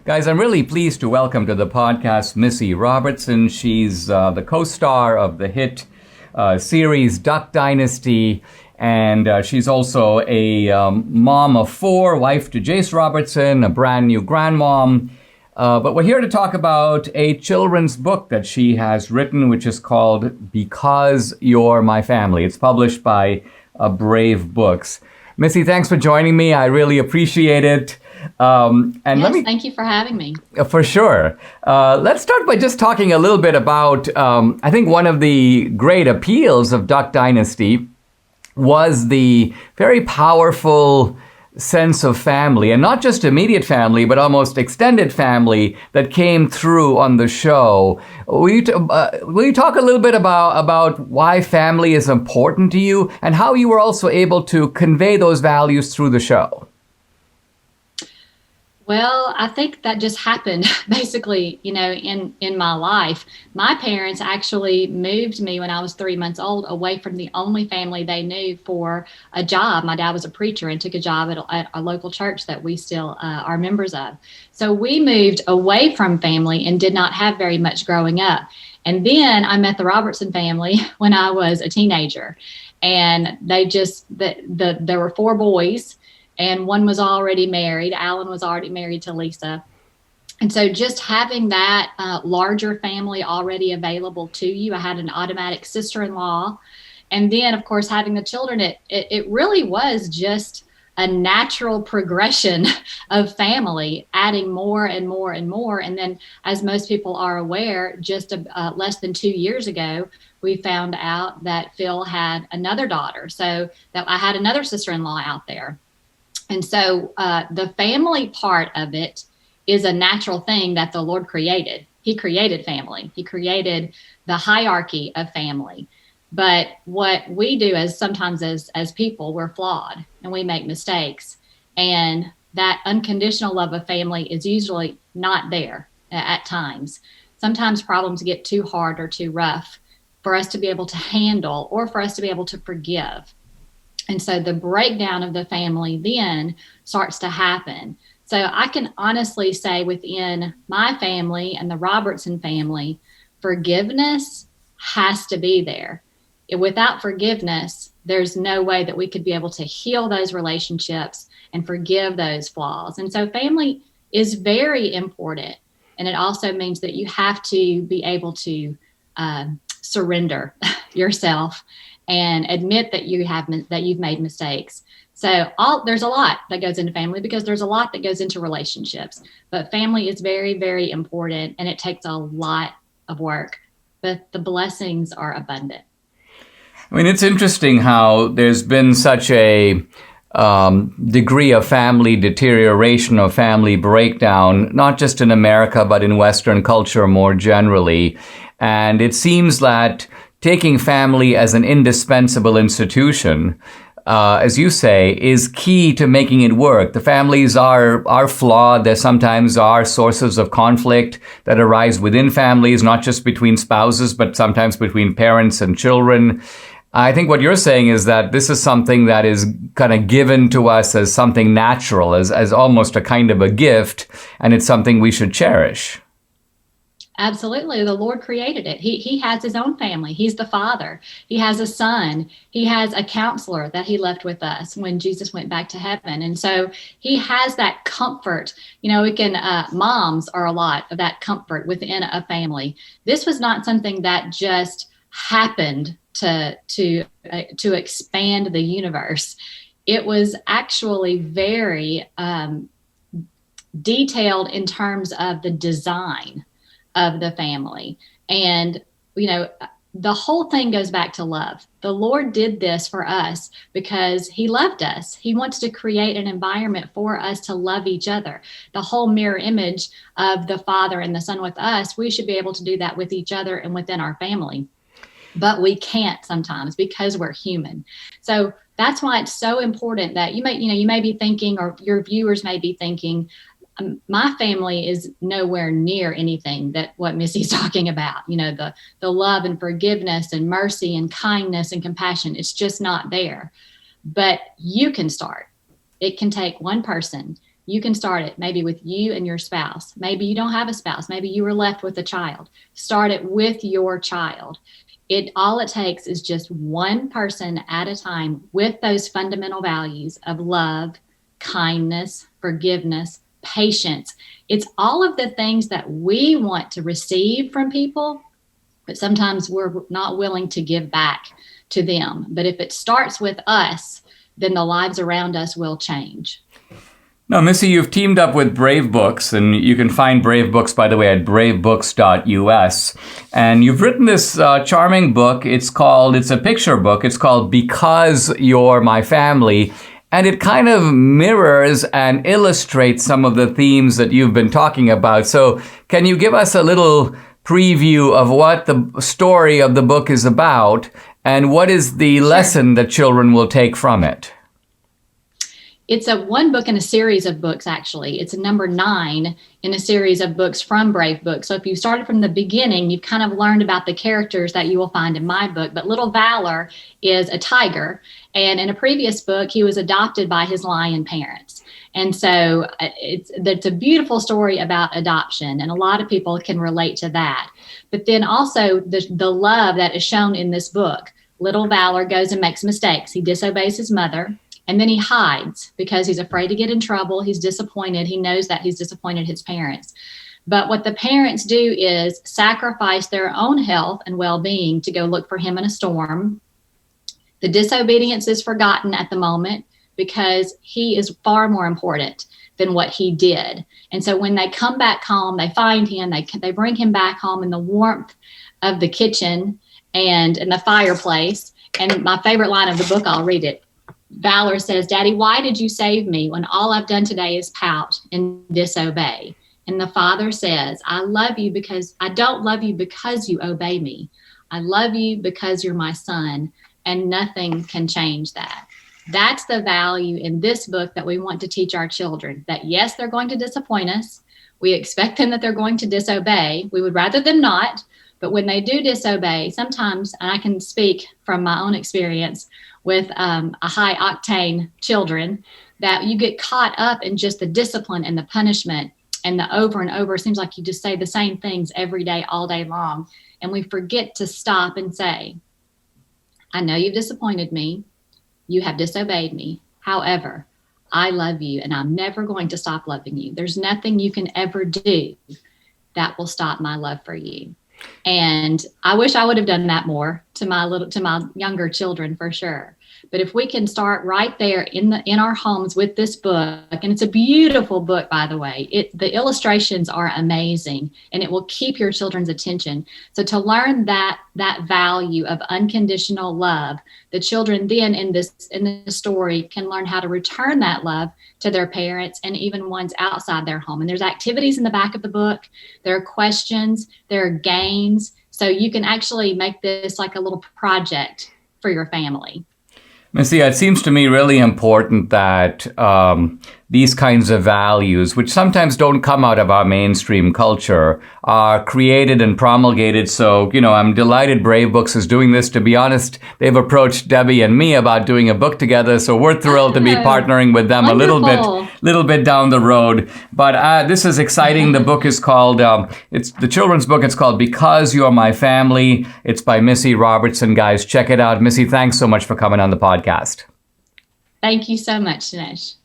Guys, I'm really pleased to welcome to the podcast Missy Robertson. She's the co-star of the hit series Dynasty, and she's also a mom of four, wife to Jace Robertson, a brand new grandmom. But we're here to talk about a children's book that she has written, which is called Because You're My Family. It's published by Brave Books. Missy, thanks for joining me. I really appreciate it. Thank you for having me. For sure. Let's start by just talking a little bit about, I think one of the great appeals of Duck Dynasty was the very powerful sense of family, and not just immediate family, but almost extended family that came through on the show. Will you talk a little bit about why family is important to you and how you were also able to convey those values through the show? Well, I think that just happened basically, in my life. My parents actually moved me when I was 3 months old away from the only family they knew for a job. My dad was a preacher and took a job at a local church that we still are members of. So we moved away from family and did not have very much growing up. And then I met the Robertson family when I was a teenager. And they there were four boys. And one was already married. Alan was already married to Lisa. And so just having that larger family already available to you, I had an automatic sister-in-law. And then, of course, having the children, it really was just a natural progression of family, adding more and more and more. And then, as most people are aware, just less than 2 years ago, we found out that Phil had another daughter. So that I had another sister-in-law out there. And so the family part of it is a natural thing that the Lord created. He created family. He created the hierarchy of family. But what we do sometimes as people, we're flawed and we make mistakes. And that unconditional love of family is usually not there at times. Sometimes problems get too hard or too rough for us to be able to handle or for us to be able to forgive. And so the breakdown of the family then starts to happen. So I can honestly say within my family and the Robertson family, forgiveness has to be there. Without forgiveness, there's no way that we could be able to heal those relationships and forgive those flaws. And so family is very important. And it also means that you have to be able to surrender yourself and admit that you've made mistakes. So there's a lot that goes into family because there's a lot that goes into relationships. But family is very, very important, and it takes a lot of work. But the blessings are abundant. I mean, it's interesting how there's been such a degree of family deterioration or family breakdown, not just in America, but in Western culture more generally. And it seems that taking family as an indispensable institution, as you say, is key to making it work. The families are flawed. There sometimes are sources of conflict that arise within families, not just between spouses, but sometimes between parents and children. I think what you're saying is that this is something that is kind of given to us as something natural, as almost a kind of a gift, and it's something we should cherish. Absolutely. The Lord created it. He has his own family. He's the father. He has a son. He has a counselor that he left with us when Jesus went back to heaven. And so he has that comfort. Moms are a lot of that comfort within a family. This was not something that just happened to expand the universe. It was actually very detailed in terms of the design of the family. And, the whole thing goes back to love. The Lord did this for us because he loved us. He wants to create an environment for us to love each other. The whole mirror image of the Father and the Son with us, we should be able to do that with each other and within our family. But we can't sometimes because we're human. So that's why it's so important that you may be thinking, or your viewers may be thinking, my family is nowhere near anything that what Missy's talking about, the love and forgiveness and mercy and kindness and compassion. It's just not there. But you can start. It can take one person You can start it maybe with you and your spouse. Maybe you don't have a spouse. Maybe you were left with a child. Start it with your child. All it takes is just one person at a time with those fundamental values of love, kindness, forgiveness, patience. It's all of the things that we want to receive from people, but sometimes we're not willing to give back to them. But if it starts with us, then the lives around us will change. Now, Missy, you've teamed up with Brave Books, and you can find Brave Books, by the way, at bravebooks.us. And you've written this charming book. It's a picture book. It's called Because You're My Family. And it kind of mirrors and illustrates some of the themes that you've been talking about. So can you give us a little preview of what the story of the book is about, and what is the lesson that children will take from it? It's one book in a series of books, actually. It's number 9 in a series of books from Brave Books. So if you started from the beginning, you've kind of learned about the characters that you will find in my book. But little Valor is a tiger. And in a previous book, he was adopted by his lion parents. And so it's a beautiful story about adoption. And a lot of people can relate to that. But then also the love that is shown in this book. Little Valor goes and makes mistakes. He disobeys his mother. And then he hides because he's afraid to get in trouble. He's disappointed. He knows that he's disappointed his parents. But what the parents do is sacrifice their own health and well-being to go look for him in a storm. The disobedience is forgotten at the moment because he is far more important than what he did. And so when they come back home, they find him, they bring him back home in the warmth of the kitchen and in the fireplace. And my favorite line of the book, I'll read it. Valor says, "Daddy, why did you save me when all I've done today is pout and disobey?" And the father says, I don't love you because you obey me. I love you because you're my son, and nothing can change that. That's the value in this book that we want to teach our children, that yes, they're going to disappoint us. We expect them that they're going to disobey. We would rather them not. But when they do disobey, sometimes, and I can speak from my own experience with a high octane children, that you get caught up in just the discipline and the punishment and the over and over. It seems like you just say the same things every day, all day long. And we forget to stop and say, I know you've disappointed me. You have disobeyed me. However, I love you and I'm never going to stop loving you. There's nothing you can ever do that will stop my love for you. And I wish I would have done that more to my younger children, for sure. But if we can start right there in our homes with this book, and it's a beautiful book, by the way, the illustrations are amazing, and it will keep your children's attention. So to learn that value of unconditional love, the children then in this story can learn how to return that love to their parents and even ones outside their home. And there's activities in the back of the book. There are questions, there are games. So you can actually make this like a little project for your family. Missy, it seems to me really important that these kinds of values, which sometimes don't come out of our mainstream culture, are created and promulgated. So, I'm delighted Brave Books is doing this. To be honest, they've approached Debbie and me about doing a book together. So we're thrilled to be partnering with them Wonderful. a little bit down the road. But this is exciting. The book is called, it's the children's book. It's called Because You're My Family. It's by Missy Robertson. Guys, check it out. Missy, thanks so much for coming on the podcast. Thank you so much, Dinesh.